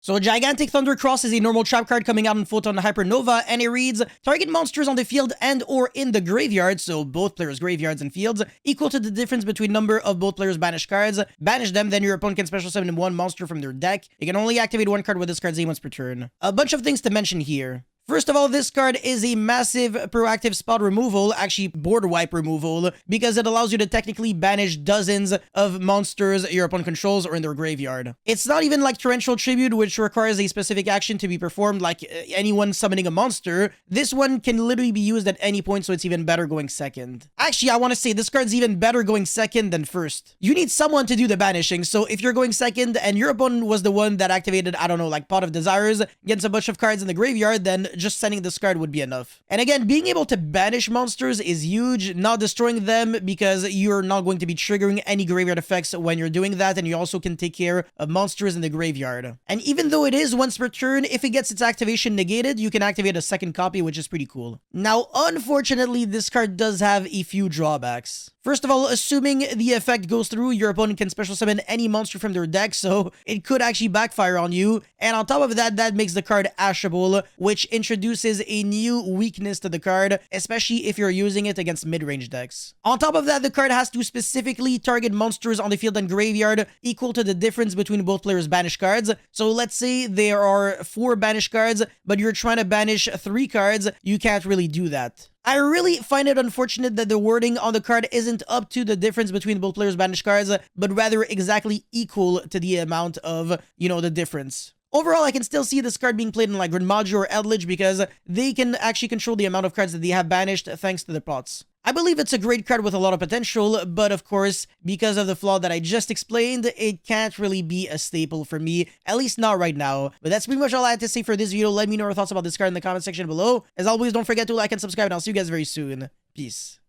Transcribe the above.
So Gigantic Thundercross is a normal trap card coming out on Photon Hypernova, and it reads, target monsters on the field and or in the graveyard, so both players' graveyards and fields, equal to the difference between number of both players' banished cards. Banish them, then your opponent can special summon one monster from their deck. You can only activate one card with this card's name once per turn. A bunch of things to mention here. First of all, this card is a massive proactive spot removal, actually board wipe removal, because it allows you to technically banish dozens of monsters your opponent controls or in their graveyard. It's not even like Torrential Tribute, which requires a specific action to be performed like anyone summoning a monster. This one can literally be used at any point, so it's even better going second. Actually, I want to say this card's even better going second than first. You need someone to do the banishing, so if you're going second and your opponent was the one that activated, I don't know, like Pot of Desires against a bunch of cards in the graveyard, then just sending this card would be enough. And again, being able to banish monsters is huge, not destroying them, because you're not going to be triggering any graveyard effects when you're doing that, and you also can take care of monsters in the graveyard. And even though it is once per turn, if it gets its activation negated, you can activate a second copy, which is pretty cool. Now, unfortunately, this card does have a few drawbacks. First of all, assuming the effect goes through, your opponent can special summon any monster from their deck, so it could actually backfire on you. And on top of that, that makes the card ashable, which introduces a new weakness to the card, especially if you're using it against mid-range decks. On top of that, the card has to specifically target monsters on the field and graveyard equal to the difference between both players' banished cards. So let's say there are 4 banished cards, but you're trying to banish 3 cards, you can't really do that. I really find it unfortunate that the wording on the card isn't up to the difference between both players' banished cards, but rather exactly equal to the amount of, the difference. Overall, I can still see this card being played in like Gridmagia or Eldritch because they can actually control the amount of cards that they have banished thanks to the pots. I believe it's a great card with a lot of potential, but of course, because of the flaw that I just explained, it can't really be a staple for me, at least not right now. But that's pretty much all I had to say for this video. Let me know your thoughts about this card in the comment section below. As always, don't forget to like and subscribe, and I'll see you guys very soon. Peace.